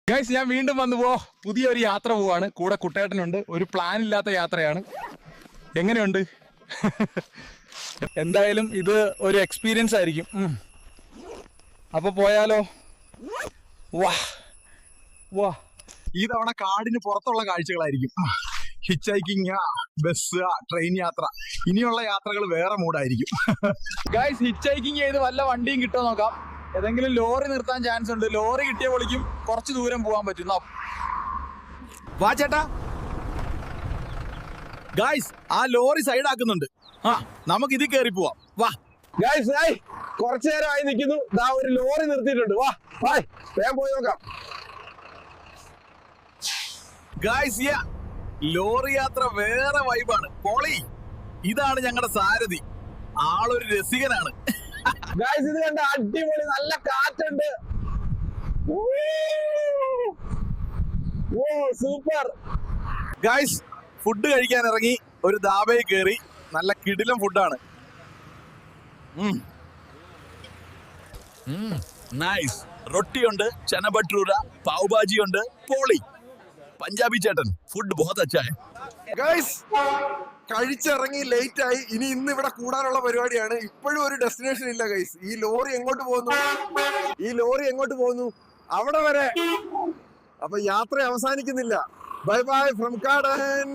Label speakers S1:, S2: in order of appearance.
S1: Guys ഞാൻ വീണ്ടും വന്നു പുതിയൊരു യാത്ര പോവാണ്. കൂടെ കുട്ടേട്ടനുണ്ട്. ഒരു പ്ലാൻ ഇല്ലാത്ത യാത്രയാണ്. എങ്ങനെയുണ്ട്? എന്തായാലും ഇത് ഒരു എക്സ്പീരിയൻസ് ആയിരിക്കും. അപ്പൊ പോയാലോ? വാ വാ. ഈ തവണ കാടിന് പുറത്തുള്ള കാഴ്ചകളായിരിക്കും. ഹിച്ച് ഹൈക്കിങ്, ബസ്, ട്രെയിൻ യാത്ര. ഇനിയുള്ള യാത്രകൾ വേറെ മൂടായിരിക്കും. ഗൈസ് ഹിച്ച് ഹൈക്കിങ് ചെയ്ത് വല്ല വണ്ടിയും കിട്ടുമോ നോക്കാം. ഏതെങ്കിലും ലോറി നിർത്താൻ ചാൻസ് ഉണ്ട്. ലോറി കിട്ടിയ പൊളിക്കും കുറച്ച് ദൂരം പോകാൻ പറ്റും. വാ ചേട്ടാ. ഗൈസ് ആ ലോറി സൈഡ് ആക്കുന്നുണ്ട്. നമുക്ക് ഇതിൽ കയറി പോവാം. വാ ഗൈസ്. കുറച്ചു നേരമായി നിൽക്കുന്നു. ദാ ഒരു ലോറി നിർത്തിയിട്ടുണ്ട്. വാ വേഗം പോയി നോക്കാം. ഗൈസ് ലോറി യാത്ര വേറെ വൈബാണ്. പോളി, ഇതാണ് ഞങ്ങളുടെ സാരഥി. ആളൊരു രസികനാണ്. ഗൈസ് ഇത് കണ്ട അടിപൊളി, നല്ല കാറ്റുണ്ട്. സൂപ്പർ. ഗൈസ് ഫുഡ് കഴിക്കാൻ ഇറങ്ങി. ഒരു ധാബയിൽ കയറി. നല്ല കിടിലം ഫുഡാണ്. നൈസ്. റൊട്ടിയുണ്ട്, ചന ഭട്ടൂര, പാവ് ഭാജി ഉണ്ട്. പോളി, പഞ്ചാബി ചേട്ടൻ ഫുഡ് ബഹുത് അച്ഛാ ഹൈ.
S2: ഗൈസ് കഴിച്ചിറങ്ങി ലേറ്റ് ആയി. ഇനി ഇന്ന് ഇവിടെ കൂടാനുള്ള പരിപാടിയാണ്. ഇപ്പോഴും ഒരു ഡെസ്റ്റിനേഷൻ ഇല്ല ഗൈസ്. ഈ ലോറി എങ്ങോട്ട് പോകുന്നു? അവിടെ വരെ. അപ്പൊ യാത്ര അവസാനിക്കുന്നില്ല. Bye bye from Kadan.